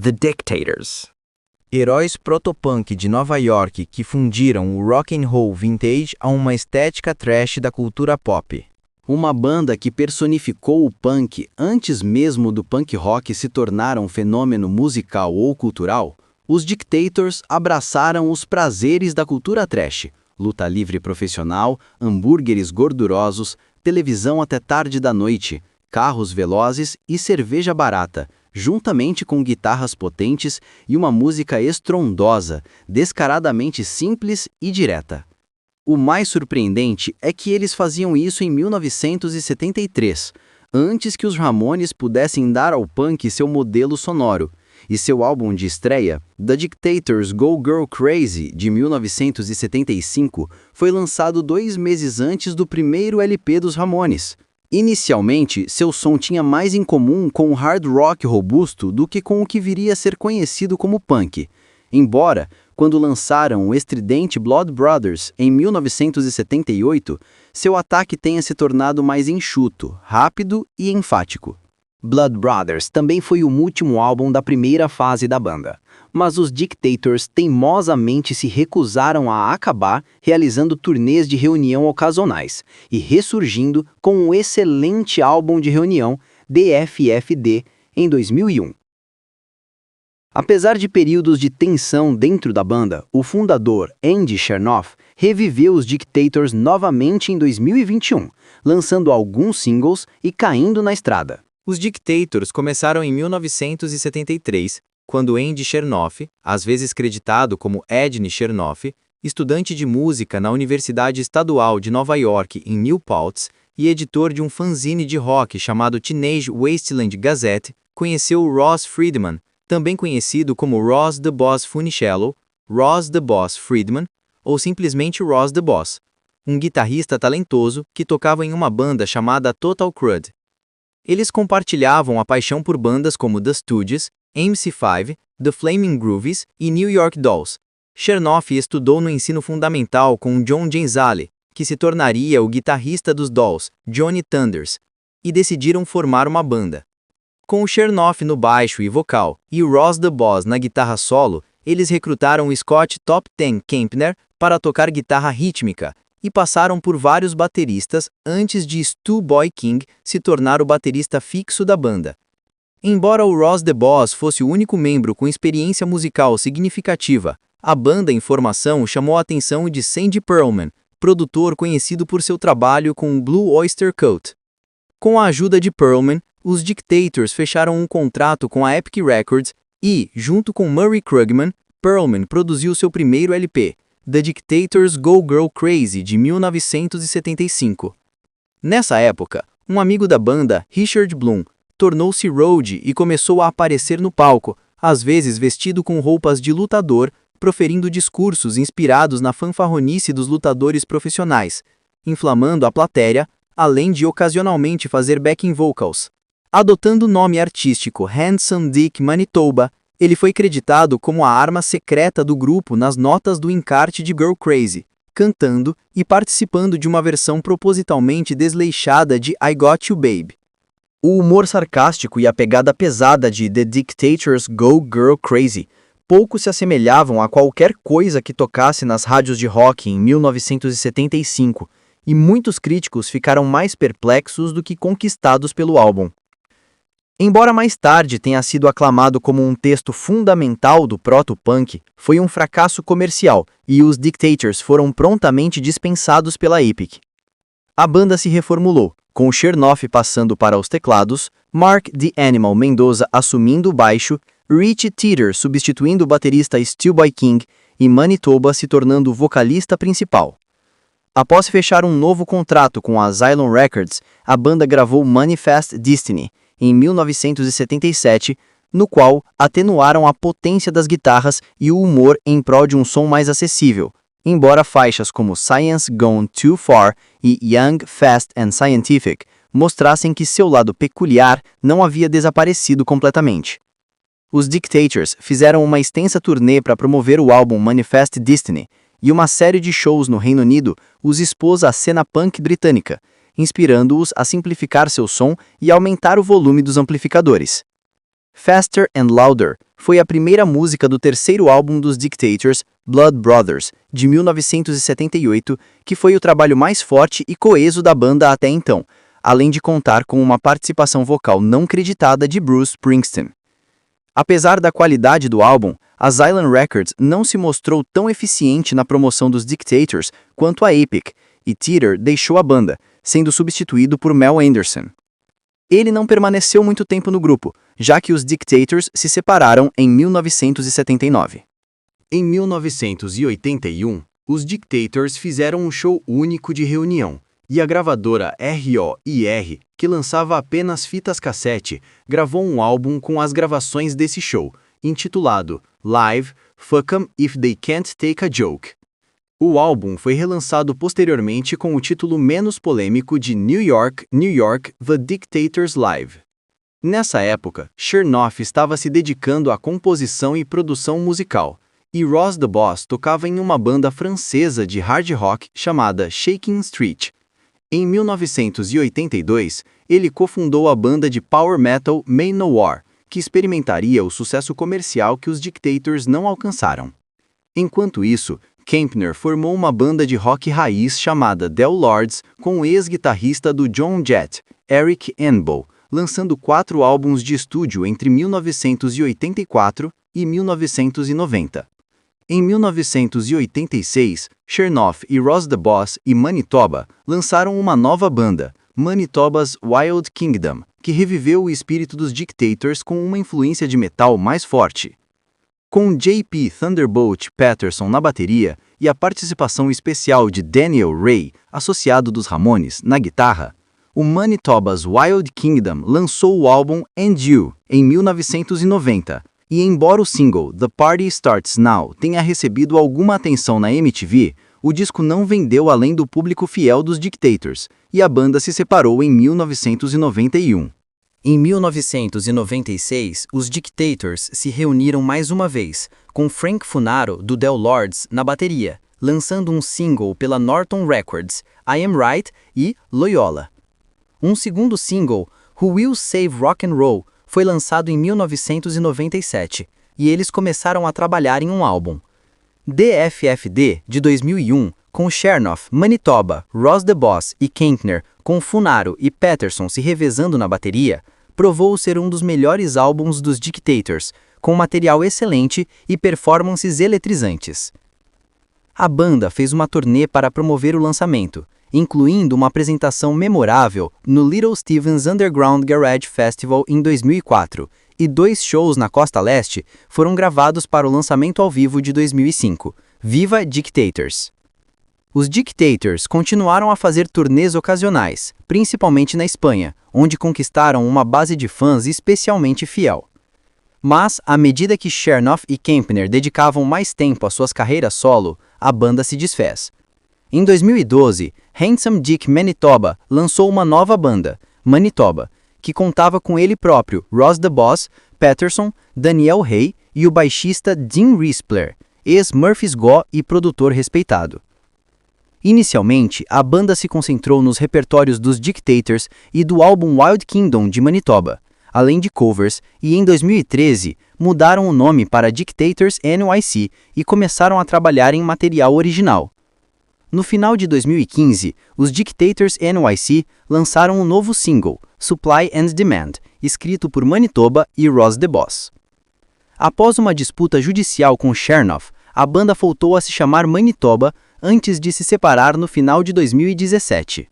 The Dictators. Heróis protopunk de Nova York que fundiram o rock and roll vintage a uma estética trash da cultura pop. Uma banda que personificou o punk antes mesmo do punk rock se tornar um fenômeno musical ou cultural, os Dictators abraçaram os prazeres da cultura trash, luta livre profissional, hambúrgueres gordurosos, televisão até tarde da noite, carros velozes e cerveja barata, juntamente com guitarras potentes e uma música estrondosa, descaradamente simples e direta. O mais surpreendente é que eles faziam isso em 1973, antes que os Ramones pudessem dar ao punk seu modelo sonoro, e seu álbum de estreia, The Dictators Go Girl Crazy, de 1975, foi lançado 2 meses antes do primeiro LP dos Ramones. Inicialmente, seu som tinha mais em comum com o hard rock robusto do que com o que viria a ser conhecido como punk. Embora, quando lançaram o estridente Blood Brothers em 1978, seu ataque tenha se tornado mais enxuto, rápido e enfático. Blood Brothers também foi o último álbum da primeira fase da banda, mas os Dictators teimosamente se recusaram a acabar realizando turnês de reunião ocasionais e ressurgindo com um excelente álbum de reunião, DFFD, em 2001. Apesar de períodos de tensão dentro da banda, o fundador, Andy Chernoff, reviveu os Dictators novamente em 2021, lançando alguns singles e caindo na estrada. Os Dictators começaram em 1973, quando Andy Chernoff, às vezes creditado como Edney Chernoff, estudante de música na Universidade Estadual de Nova York em New Paltz e editor de um fanzine de rock chamado Teenage Wasteland Gazette, conheceu o Ross Friedman, também conhecido como Ross the Boss Funicello, Ross the Boss Friedman, ou simplesmente Ross the Boss, um guitarrista talentoso que tocava em uma banda chamada Total Crud. Eles compartilhavam a paixão por bandas como The Stooges, MC5, The Flaming Groovies e New York Dolls. Chernoff estudou no ensino fundamental com John Genzale, que se tornaria o guitarrista dos Dolls, Johnny Thunders, e decidiram formar uma banda. Com o Chernoff no baixo e vocal e o Ross the Boss na guitarra solo, eles recrutaram o Scott Top Ten Kempner para tocar guitarra rítmica e passaram por vários bateristas antes de Stu Boy King se tornar o baterista fixo da banda. Embora o Ross the Boss fosse o único membro com experiência musical significativa, a banda em formação chamou a atenção de Sandy Pearlman, produtor conhecido por seu trabalho com Blue Oyster Cult. Com a ajuda de Pearlman, os Dictators fecharam um contrato com a Epic Records e, junto com Murray Krugman, Pearlman produziu seu primeiro LP, The Dictators Go Girl Crazy, de 1975. Nessa época, um amigo da banda, Richard Bloom, tornou-se roadie e começou a aparecer no palco, às vezes vestido com roupas de lutador, proferindo discursos inspirados na fanfarronice dos lutadores profissionais, inflamando a plateia, além de ocasionalmente fazer backing vocals. Adotando o nome artístico Handsome Dick Manitoba, ele foi creditado como a arma secreta do grupo nas notas do encarte de Girl Crazy, cantando e participando de uma versão propositalmente desleixada de I Got You Babe. O humor sarcástico e a pegada pesada de The Dictators Go Girl Crazy pouco se assemelhavam a qualquer coisa que tocasse nas rádios de rock em 1975, e muitos críticos ficaram mais perplexos do que conquistados pelo álbum. Embora mais tarde tenha sido aclamado como um texto fundamental do proto-punk, foi um fracasso comercial e os Dictators foram prontamente dispensados pela Epic. A banda se reformulou, com o Chernoff passando para os teclados, Mark The Animal Mendoza assumindo o baixo, Rich Teeter substituindo o baterista Stu Boy King e Manitoba se tornando o vocalista principal. Após fechar um novo contrato com a Asylum Records, a banda gravou Manifest Destiny, em 1977, no qual atenuaram a potência das guitarras e o humor em prol de um som mais acessível, embora faixas como Science Gone Too Far e Young, Fast and Scientific mostrassem que seu lado peculiar não havia desaparecido completamente. Os Dictators fizeram uma extensa turnê para promover o álbum Manifest Destiny, e uma série de shows no Reino Unido os expôs à cena punk britânica, inspirando-os a simplificar seu som e aumentar o volume dos amplificadores. Faster and Louder foi a primeira música do terceiro álbum dos Dictators, Blood Brothers, de 1978, que foi o trabalho mais forte e coeso da banda até então, além de contar com uma participação vocal não creditada de Bruce Springsteen. Apesar da qualidade do álbum, a Island Records não se mostrou tão eficiente na promoção dos Dictators quanto a Epic, e Teeter deixou a banda, sendo substituído por Mel Anderson. Ele não permaneceu muito tempo no grupo, já que os Dictators se separaram em 1979. Em 1981, os Dictators fizeram um show único de reunião, e a gravadora ROIR, que lançava apenas fitas cassete, gravou um álbum com as gravações desse show, intitulado Live, Fuck 'Em If They Can't Take a Joke. O álbum foi relançado posteriormente com o título menos polêmico de New York, New York, The Dictators Live. Nessa época, Chernoff estava se dedicando à composição e produção musical, e Ross the Boss tocava em uma banda francesa de hard rock chamada Shaking Street. Em 1982, ele cofundou a banda de power metal Manowar, que experimentaria o sucesso comercial que os Dictators não alcançaram. Enquanto isso, Kempner formou uma banda de rock raiz chamada Del Lords com o ex-guitarrista do John Jett, Eric Enbow, lançando 4 álbuns de estúdio entre 1984 e 1990. Em 1986, Chernoff e Ross the Boss e Manitoba lançaram uma nova banda, Manitoba's Wild Kingdom, que reviveu o espírito dos Dictators com uma influência de metal mais forte. Com J.P. Thunderbolt Patterson na bateria e a participação especial de Daniel Ray, associado dos Ramones, na guitarra, o Manitoba's Wild Kingdom lançou o álbum And You em 1990, e embora o single The Party Starts Now tenha recebido alguma atenção na MTV, o disco não vendeu além do público fiel dos Dictators, e a banda se separou em 1991. Em 1996, os Dictators se reuniram mais uma vez, com Frank Funaro, do Del Lords, na bateria, lançando um single pela Norton Records, I Am Right e Loyola. Um segundo single, Who Will Save Rock and Roll, foi lançado em 1997, e eles começaram a trabalhar em um álbum. DFFD, de 2001, com Chernoff, Manitoba, Ross the Boss e Kempner, com Funaro e Patterson se revezando na bateria, provou ser um dos melhores álbuns dos Dictators, com material excelente e performances eletrizantes. A banda fez uma turnê para promover o lançamento, incluindo uma apresentação memorável no Little Steven's Underground Garage Festival em 2004, e 2 shows na Costa Leste foram gravados para o lançamento ao vivo de 2005, Viva Dictators! Os Dictators continuaram a fazer turnês ocasionais, principalmente na Espanha, onde conquistaram uma base de fãs especialmente fiel. Mas, à medida que Chernoff e Kempner dedicavam mais tempo às suas carreiras solo, a banda se desfez. Em 2012, Handsome Dick Manitoba lançou uma nova banda, Manitoba, que contava com ele próprio, Ross the Boss, Patterson, Daniel Hay e o baixista Dean Rispler, ex-Murphy's Law e produtor respeitado. Inicialmente, a banda se concentrou nos repertórios dos Dictators e do álbum Wild Kingdom de Manitoba, além de covers, e em 2013 mudaram o nome para Dictators NYC e começaram a trabalhar em material original. No final de 2015, os Dictators NYC lançaram um novo single, Supply and Demand, escrito por Manitoba e Ross the Boss. Após uma disputa judicial com Chernoff, a banda voltou a se chamar Manitoba antes de se separar no final de 2017.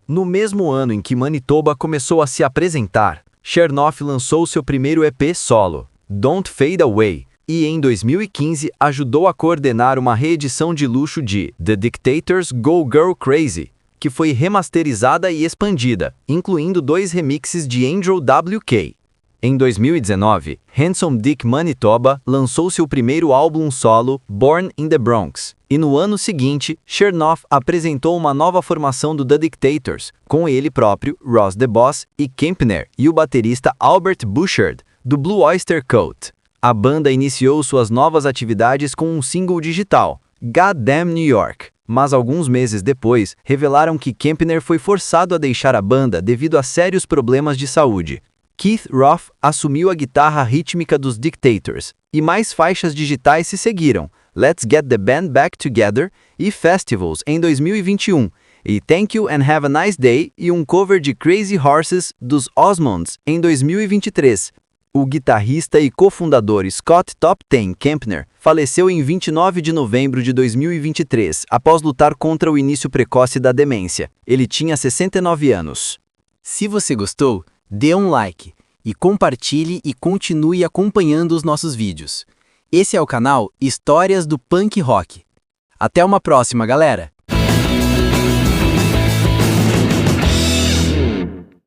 No mesmo ano em que Manitoba começou a se apresentar, Chernoff lançou seu primeiro EP solo, Don't Fade Away, e em 2015 ajudou a coordenar uma reedição de luxo de The Dictators Go Girl Crazy, que foi remasterizada e expandida, incluindo 2 remixes de Andrew W.K. Em 2019, Handsome Dick Manitoba lançou seu primeiro álbum solo, Born in the Bronx, e no ano seguinte, Chernoff apresentou uma nova formação do The Dictators, com ele próprio, Ross the Boss e Kempner, e o baterista Albert Bouchard, do Blue Oyster Cult. A banda iniciou suas novas atividades com um single digital, Goddamn New York, mas alguns meses depois revelaram que Kempner foi forçado a deixar a banda devido a sérios problemas de saúde. Keith Roth assumiu a guitarra rítmica dos Dictators, e mais faixas digitais se seguiram, Let's Get the Band Back Together e Festivals em 2021, e Thank You and Have a Nice Day e um cover de Crazy Horses dos Osmonds em 2023. O guitarrista e cofundador Scott Top Ten Kempner faleceu em 29 de novembro de 2023, após lutar contra o início precoce da demência. Ele tinha 69 anos. Se você gostou, dê um like e compartilhe e continue acompanhando os nossos vídeos. Esse é o canal Histórias do Punk Rock. Até uma próxima, galera!